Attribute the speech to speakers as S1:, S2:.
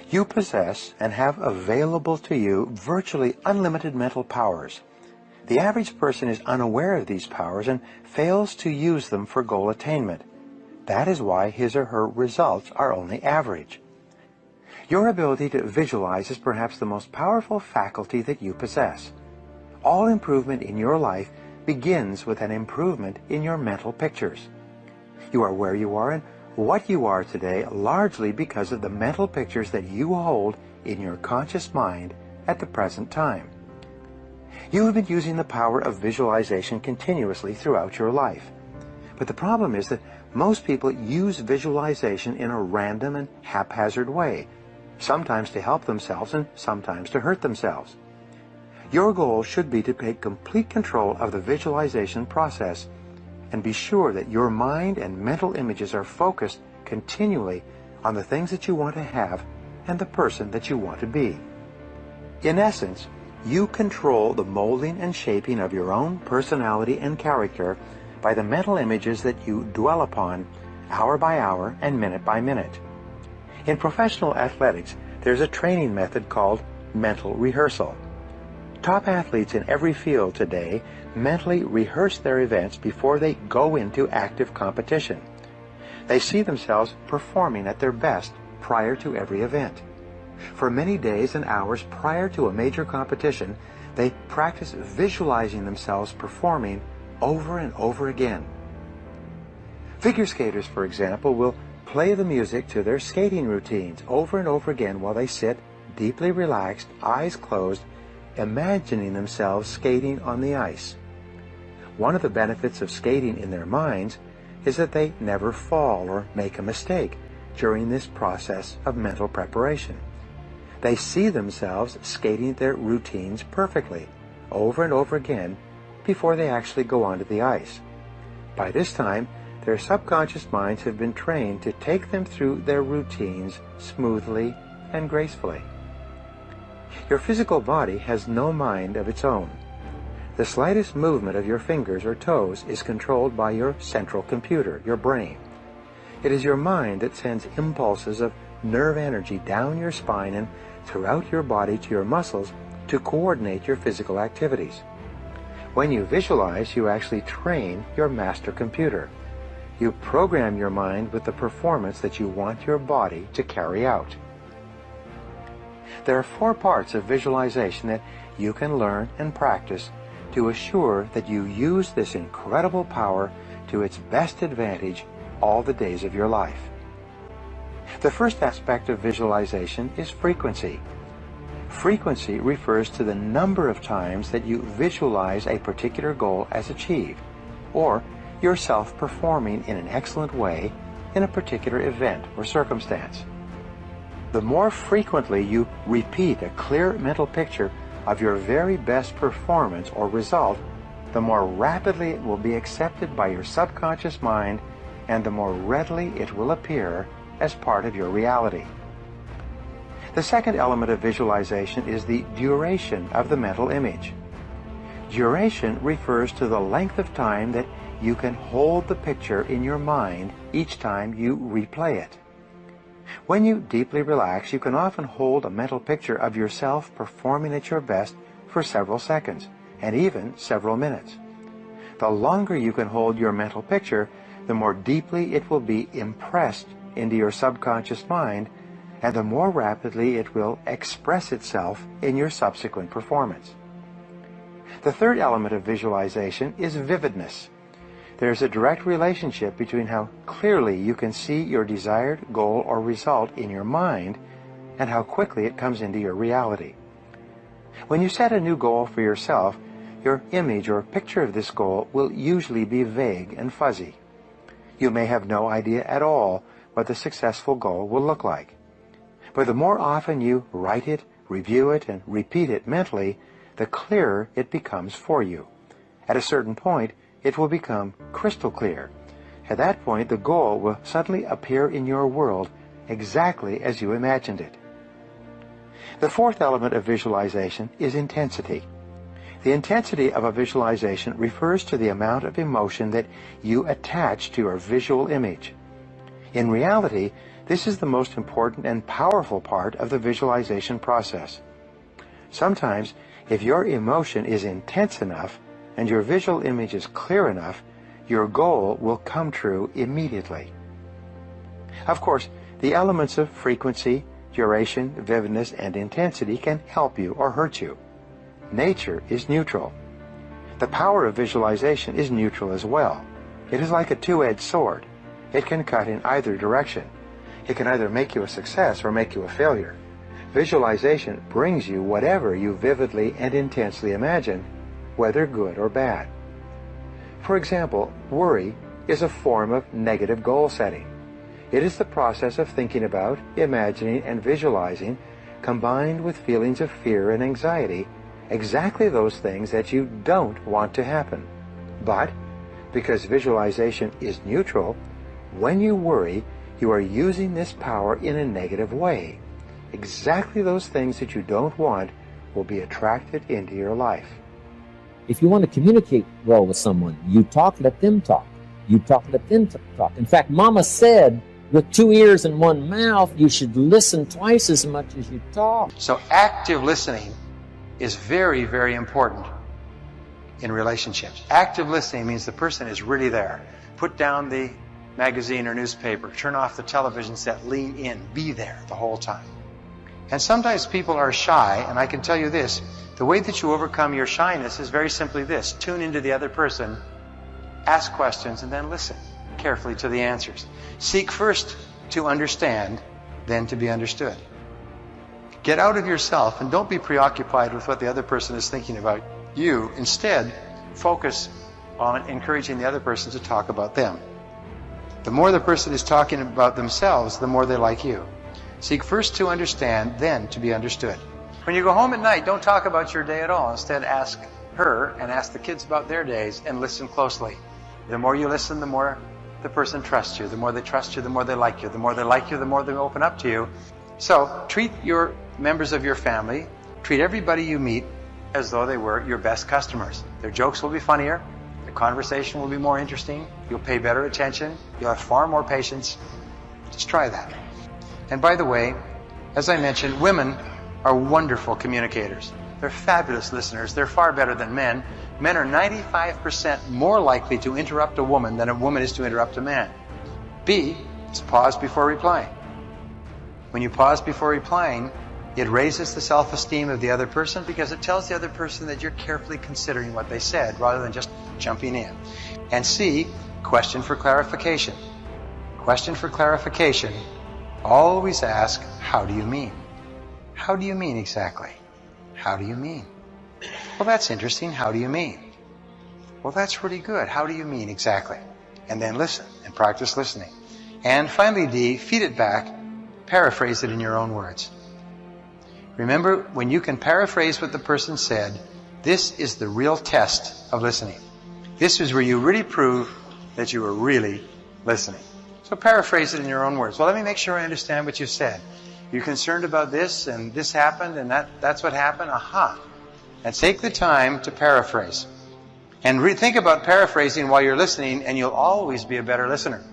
S1: You possess and have available to you virtually unlimited mental powers. The average person is unaware of these powers and fails to use them for goal attainment. That is why his or her results are only average. Your ability to visualize is perhaps the most powerful faculty that you possess. All improvement in your life begins with an improvement in your mental pictures. You are where you are and what you are today largely because of the mental pictures that you hold in your conscious mind at the present time. You have been using the power of visualization continuously throughout your life. But the problem is that most people use visualization in a random and haphazard way, sometimes to help themselves and sometimes to hurt themselves. Your goal should be to take complete control of the visualization process and be sure that your mind and mental images are focused continually on the things that you want to have and the person that you want to be. In essence, you control the molding and shaping of your own personality and character by the mental images that you dwell upon hour by hour and minute by minute. In professional athletics, there's a training method called mental rehearsal. Top athletes in every field today mentally rehearse their events before they go into active competition. They see themselves performing at their best prior to every event. For many days and hours prior to a major competition, they practice visualizing themselves performing over and over again. Figure skaters, for example, will play the music to their skating routines over and over again while they sit, deeply relaxed, eyes closed, imagining themselves skating on the ice. One of the benefits of skating in their minds is that they never fall or make a mistake during this process of mental preparation. They see themselves skating their routines perfectly, over and over again, before they actually go onto the ice. By this time, their subconscious minds have been trained to take them through their routines smoothly and gracefully. Your physical body has no mind of its own. The slightest movement of your fingers or toes is controlled by your central computer, your brain. It is your mind that sends impulses of nerve energy down your spine and throughout your body to your muscles to coordinate your physical activities. When you visualize, you actually train your master computer. You program your mind with the performance that you want your body to carry out. There are 4 parts of visualization that you can learn and practice to assure that you use this incredible power to its best advantage all the days of your life. The first aspect of visualization is frequency. Frequency refers to the number of times that you visualize a particular goal as achieved, or yourself performing in an excellent way in a particular event or circumstance. The more frequently you repeat a clear mental picture of your very best performance or result, the more rapidly it will be accepted by your subconscious mind and the more readily it will appear as part of your reality. The second element of visualization is the duration of the mental image. Duration refers to the length of time that you can hold the picture in your mind each time you replay it. When you deeply relax, you can often hold a mental picture of yourself performing at your best for several seconds, and even several minutes. The longer you can hold your mental picture, the more deeply it will be impressed into your subconscious mind, and the more rapidly it will express itself in your subsequent performance. The third element of visualization is vividness. There is a direct relationship between how clearly you can see your desired goal or result in your mind and how quickly it comes into your reality. When you set a new goal for yourself, your image or picture of this goal will usually be vague and fuzzy. You may have no idea at all what the successful goal will look like. But the more often you write it, review it, and repeat it mentally, the clearer it becomes for you. At a certain point, it will become crystal clear. At that point, the goal will suddenly appear in your world exactly as you imagined it. The fourth element of visualization is intensity. The intensity of a visualization refers to the amount of emotion that you attach to your visual image. In reality, this is the most important and powerful part of the visualization process. Sometimes, if your emotion is intense enough and your visual image is clear enough, your goal will come true immediately. Of course, the elements of frequency, duration, vividness, and intensity can help you or hurt you. Nature is neutral. The power of visualization is neutral as well. It is like a two-edged sword. It can cut in either direction. It can either make you a success or make you a failure. Visualization brings you whatever you vividly and intensely imagine, whether good or bad. For example, worry is a form of negative goal setting. It is the process of thinking about, imagining, and visualizing, combined with feelings of fear and anxiety, exactly those things that you don't want to happen. But, because visualization is neutral, when you worry, you are using this power in a negative way. Exactly those things that you don't want will be attracted into your life.
S2: If you want to communicate well with someone, you talk, let them talk. You talk, let them talk. In fact, Mama said, with 2 ears and 1 mouth, you should listen twice as much as you talk.
S3: So active listening is very, very important in relationships. Active listening means the person is really there. Put down the magazine or newspaper, turn off the television set, lean in, be there the whole time. And sometimes people are shy, and I can tell you this, the way that you overcome your shyness is very simply this: tune into the other person, ask questions, and then listen carefully to the answers. Seek first to understand, then to be understood. Get out of yourself and don't be preoccupied with what the other person is thinking about you. Instead, focus on encouraging the other person to talk about them. The more the person is talking about themselves, the more they like you. Seek first to understand, then to be understood. When you go home at night, don't talk about your day at all. Instead, ask her and ask the kids about their days and listen closely. The more you listen, the more the person trusts you. The more they trust you, the more they like you. The more they like you, the more they open up to you. So, treat your members of your family, treat everybody you meet as though they were your best customers. Their jokes will be funnier. The conversation will be more interesting. You'll pay better attention. You'll have far more patience. Just try that. And by the way, as I mentioned, women are wonderful communicators. They're fabulous listeners. They're far better than men. Men are 95% more likely to interrupt a woman than a woman is to interrupt a man. B is pause before replying. When you pause before replying, it raises the self-esteem of the other person because it tells the other person that you're carefully considering what they said rather than just jumping in. And C, question for clarification. Question for clarification. Always ask, how do you mean? How do you mean exactly? How do you mean? Well, that's interesting. How do you mean? Well, that's really good. How do you mean exactly? And then listen and practice listening. And finally, D, feed it back. Paraphrase it in your own words. Remember, when you can paraphrase what the person said, this is the real test of listening. This is where you really prove that you were really listening. So paraphrase it in your own words. Well, let me make sure I understand what you said. You're concerned about this, and this happened, and that's what happened? Aha. And take the time to paraphrase. And think about paraphrasing while you're listening, and you'll always be a better listener.